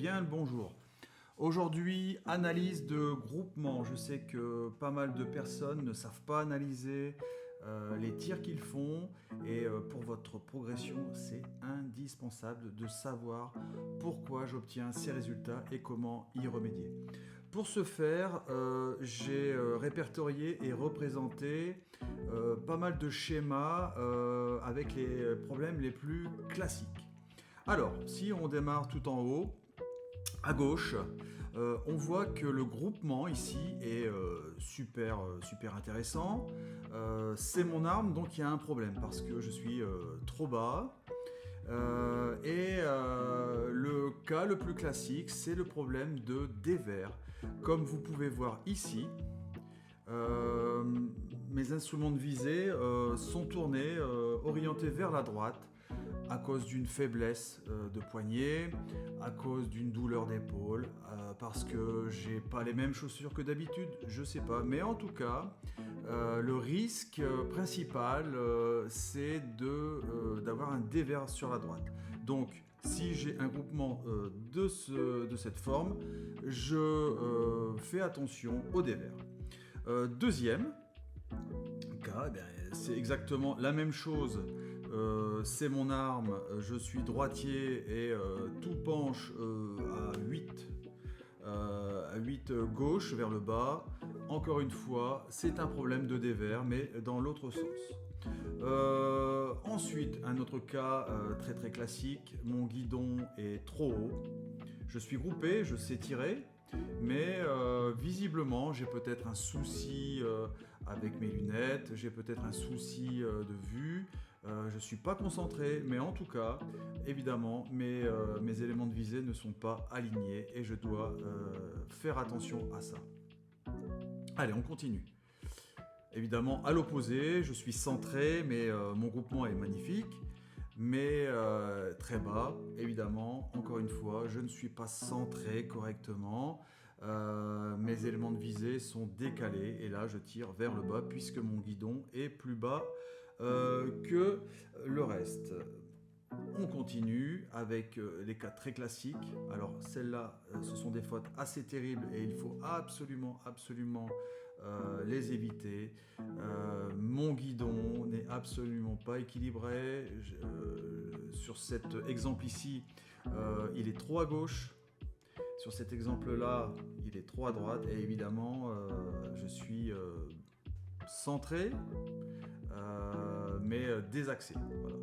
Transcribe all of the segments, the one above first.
bien le bonjour. Aujourd'hui, analyse de groupement. Je sais que pas mal de personnes ne savent pas analyser les tirs qu'ils font et pour votre progression, c'est indispensable de savoir pourquoi j'obtiens ces résultats et comment y remédier. Pour ce faire, j'ai répertorié et représenté pas mal de schémas avec les problèmes les plus classiques. Alors, si on démarre tout en haut, à gauche, on voit que le groupement ici est super intéressant. C'est mon arme, donc il y a un problème parce que je suis trop bas. Le cas le plus classique, c'est le problème de dévers. Comme vous pouvez voir ici, mes instruments de visée sont tournés, orientés vers la droite, à cause d'une faiblesse de poignet, à cause d'une douleur d'épaule, parce que j'ai pas les mêmes chaussures que d'habitude, je sais pas. Mais en tout cas, le risque principal, c'est d'avoir un dévers sur la droite. Donc, si j'ai un groupement de cette forme, je fais attention au dévers. Deuxième cas, c'est exactement la même chose. C'est mon arme, je suis droitier et tout penche à 8 gauche vers le bas. Encore une fois, c'est un problème de dévers, mais dans l'autre sens. Ensuite, un autre cas très classique, mon guidon est trop haut. Je suis groupé, je sais tirer, mais visiblement j'ai peut-être un souci avec mes lunettes, j'ai peut-être un souci de vue, je ne suis pas concentré, mais en tout cas, évidemment, mes éléments de visée ne sont pas alignés et je dois faire attention à ça. Allez, on continue. Évidemment, à l'opposé, je suis centré, mais mon groupement est magnifique. Mais très bas, évidemment, encore une fois, je ne suis pas centré correctement. Mes éléments de visée sont décalés et là je tire vers le bas puisque mon guidon est plus bas que le reste. On continue avec les cas très classiques. Alors celles-là, ce sont des fautes assez terribles et il faut absolument les éviter. Mon guidon n'est absolument pas équilibré. Sur cet exemple ici, il est trop à gauche. Sur cet exemple-là, il est trop à droite. Et évidemment, je suis centré, mais désaxé. Voilà.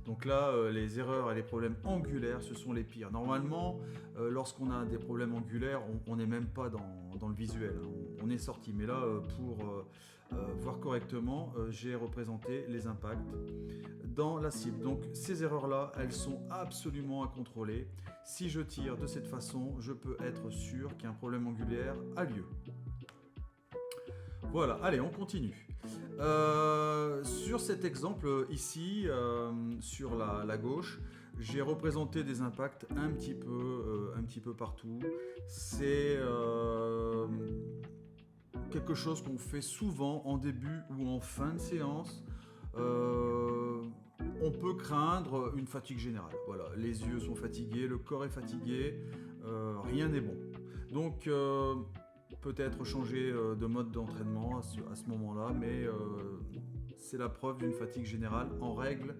Donc là, les erreurs et les problèmes angulaires, ce sont les pires. Normalement, lorsqu'on a des problèmes angulaires, on n'est même pas dans le visuel. Hein. On est sorti. Mais là, pour voir correctement, j'ai représenté les impacts dans la cible. Donc ces erreurs-là, elles sont absolument à contrôler. Si je tire de cette façon, je peux être sûr qu'un problème angulaire a lieu. Voilà, allez, on continue. Sur cet exemple ici, sur la gauche, j'ai représenté des impacts un petit peu partout. C'est quelque chose qu'on fait souvent en début ou en fin de séance. On peut craindre une fatigue générale. Voilà, les yeux sont fatigués, le corps est fatigué, rien n'est bon. Donc peut-être changer de mode d'entraînement à ce moment-là, mais c'est la preuve d'une fatigue générale en règle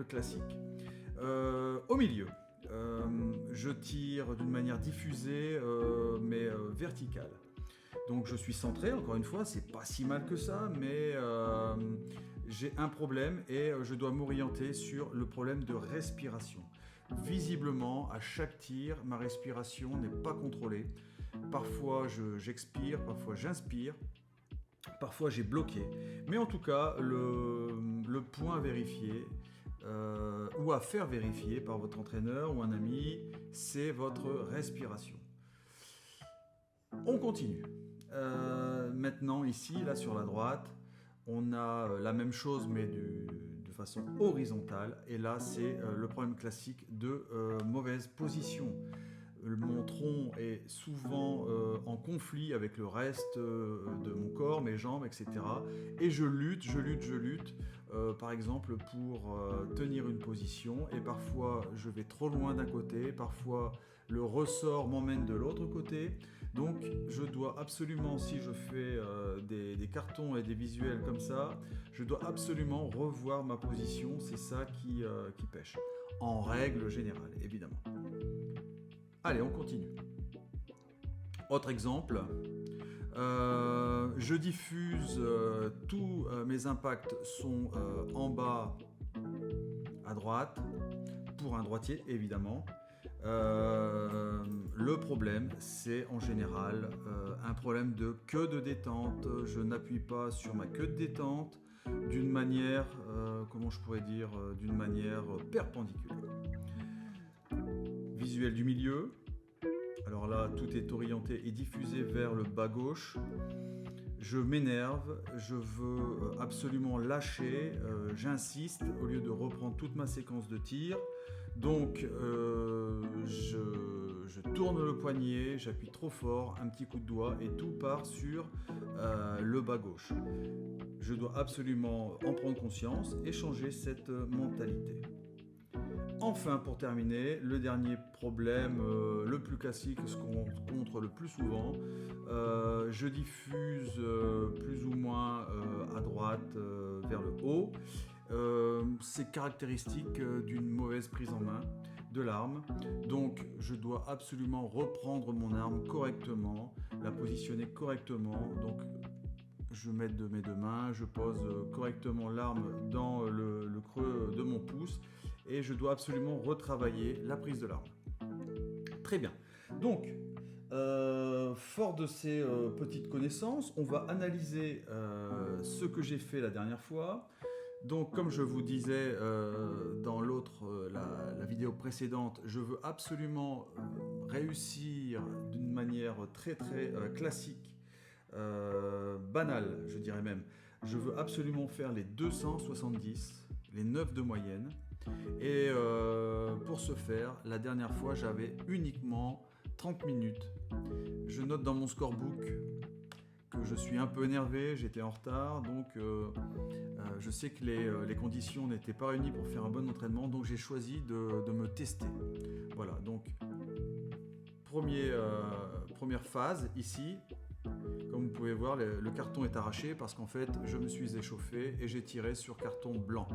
classique. Au milieu, je tire d'une manière diffusée, mais verticale. Donc je suis centré, encore une fois, c'est pas si mal que ça, mais j'ai un problème et je dois m'orienter sur le problème de respiration. Visiblement, à chaque tir, ma respiration n'est pas contrôlée. Parfois j'expire, parfois j'inspire, parfois j'ai bloqué. Mais en tout cas, le point à vérifier ou à faire vérifier par votre entraîneur ou un ami, c'est votre respiration. On continue. Maintenant, ici, là sur la droite, on a la même chose mais de façon horizontale. Et là, c'est le problème classique de mauvaise position. Mon tronc est souvent en conflit avec le reste de mon corps, mes jambes, etc. Et je lutte par exemple pour tenir une position, et parfois je vais trop loin d'un côté, parfois le ressort m'emmène de l'autre côté. Donc je dois absolument, si je fais des cartons et des visuels comme ça, je dois absolument revoir ma position, c'est ça qui pêche. En règle générale, évidemment. Allez, on continue. Autre exemple, je diffuse, tous mes impacts sont en bas à droite, pour un droitier évidemment. Le problème, c'est en général un problème de queue de détente. Je n'appuie pas sur ma queue de détente d'une manière, comment je pourrais dire, d'une manière perpendiculaire. Visuel du milieu. Alors là, tout est orienté et diffusé vers le bas gauche. Je m'énerve, je veux absolument lâcher, j'insiste au lieu de reprendre toute ma séquence de tir. Donc je tourne le poignet, j'appuie trop fort, un petit coup de doigt et tout part sur le bas gauche. Je dois absolument en prendre conscience et changer cette mentalité. Enfin, pour terminer, le dernier problème, le plus classique, ce qu'on rencontre le plus souvent, je diffuse plus ou moins à droite vers le haut. C'est caractéristique d'une mauvaise prise en main de l'arme. Donc je dois absolument reprendre mon arme correctement, la positionner correctement. Donc je mets de mes deux mains, je pose correctement l'arme dans le creux de mon pouce et je dois absolument retravailler la prise de l'arme. Très bien. Donc, fort de ces petites connaissances, on va analyser ce que j'ai fait la dernière fois. Donc, comme je vous disais dans la vidéo précédente, je veux absolument réussir d'une manière très très classique, banale, je dirais même. Je veux absolument faire les 270, les 9 de moyenne. Et pour ce faire, la dernière fois, j'avais uniquement 30 minutes. Je note dans mon scorebook que je suis un peu énervé, j'étais en retard, donc je sais que les conditions n'étaient pas réunies pour faire un bon entraînement, donc j'ai choisi de me tester. Voilà, donc première phase ici. Comme vous pouvez voir, le carton est arraché parce qu'en fait, je me suis échauffé et j'ai tiré sur carton blanc.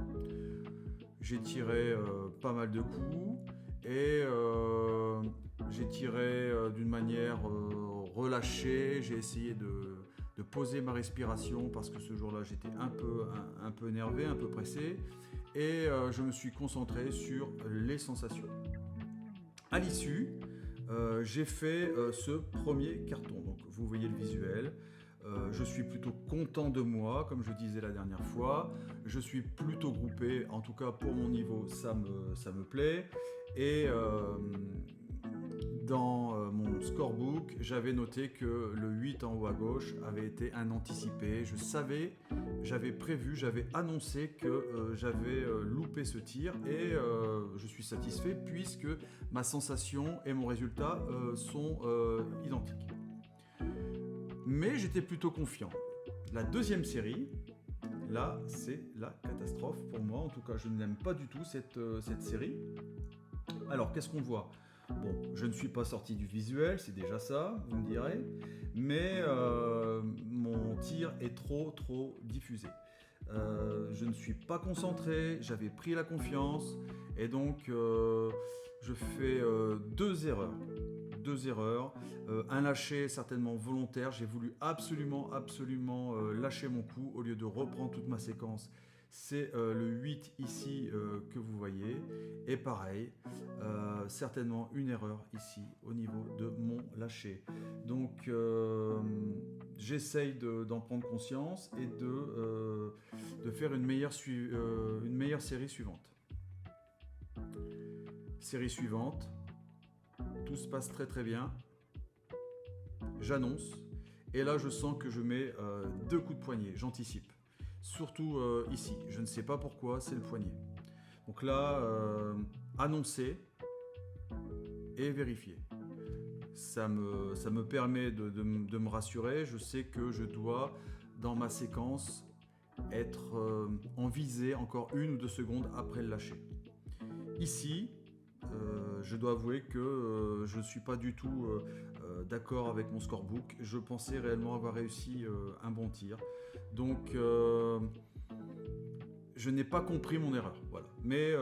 J'ai tiré pas mal de coups et j'ai tiré d'une manière relâchée. J'ai essayé de poser ma respiration parce que ce jour-là, j'étais un peu énervé, un peu pressé. Et je me suis concentré sur les sensations. À l'issue, j'ai fait ce premier carton. Donc, vous voyez le visuel. Je suis plutôt content de moi, comme je disais la dernière fois. Je suis plutôt groupé, en tout cas pour mon niveau, ça me plaît. Et dans mon scorebook, j'avais noté que le 8 en haut à gauche avait été un anticipé. Je savais, j'avais prévu, j'avais annoncé que j'avais loupé ce tir et je suis satisfait puisque ma sensation et mon résultat sont identiques. Mais j'étais plutôt confiant. La deuxième série, là, c'est la catastrophe pour moi. En tout cas, je n'aime pas du tout cette série. Alors, qu'est-ce qu'on voit ? Bon, je ne suis pas sorti du visuel, c'est déjà ça, vous me direz. Mais mon tir est trop diffusé. Je ne suis pas concentré, j'avais pris la confiance. Et donc, je fais deux erreurs. Un lâcher certainement volontaire, j'ai voulu absolument lâcher mon coup au lieu de reprendre toute ma séquence. C'est le 8 ici que vous voyez et pareil, certainement une erreur ici au niveau de mon lâcher. Donc j'essaye d'en prendre conscience et de faire une meilleure série suivante. Série suivante. Tout se passe très bien. J'annonce. Et là, je sens que je mets deux coups de poignet. J'anticipe. Surtout ici. Je ne sais pas pourquoi, c'est le poignet. Donc là, annoncer et vérifier. Ça me permet de me rassurer. Je sais que je dois, dans ma séquence, être en visée encore 1 ou 2 secondes après le lâcher. Ici, je dois avouer que je ne suis pas du tout d'accord avec mon scorebook. Je pensais réellement avoir réussi un bon tir. Donc, je n'ai pas compris mon erreur. Voilà. Mais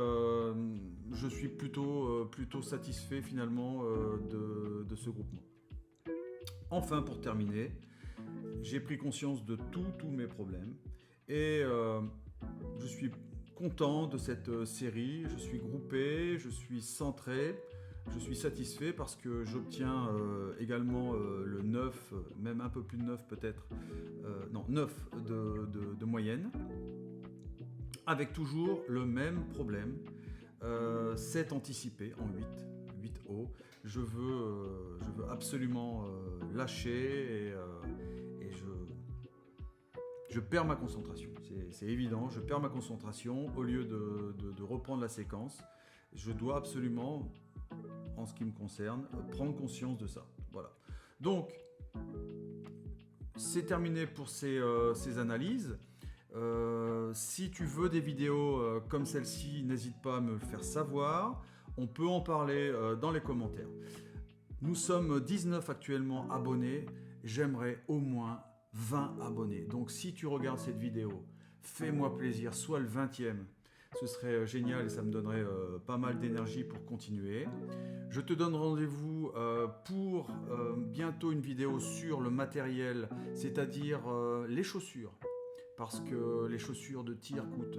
je suis plutôt satisfait finalement de ce groupement. Enfin, pour terminer, j'ai pris conscience de tous mes problèmes et je suis content de cette série. Je suis groupé, je suis centré, je suis satisfait parce que j'obtiens également le 9, même un peu plus de 9 peut-être, 9 de moyenne, avec toujours le même problème, 7 anticipé en 8 haut. Je veux absolument lâcher et je perds ma concentration. C'est évident, je perds ma concentration. Au lieu de reprendre la séquence, je dois absolument, en ce qui me concerne, prendre conscience de ça. Voilà. Donc, c'est terminé pour ces analyses. Si tu veux des vidéos comme celle-ci, n'hésite pas à me le faire savoir. On peut en parler dans les commentaires. Nous sommes 19 actuellement abonnés. J'aimerais au moins 20 abonnés. Donc si tu regardes cette vidéo, fais-moi plaisir, sois le 20e. Ce serait génial et ça me donnerait pas mal d'énergie pour continuer. Je te donne rendez-vous pour bientôt une vidéo sur le matériel, c'est-à-dire les chaussures. Parce que les chaussures de tir coûtent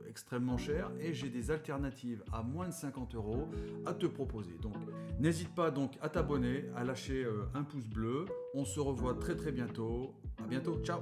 extrêmement cher et j'ai des alternatives à moins de 50 € à te proposer. Donc n'hésite pas donc à t'abonner, à lâcher un pouce bleu. On se revoit très bientôt. À bientôt, ciao!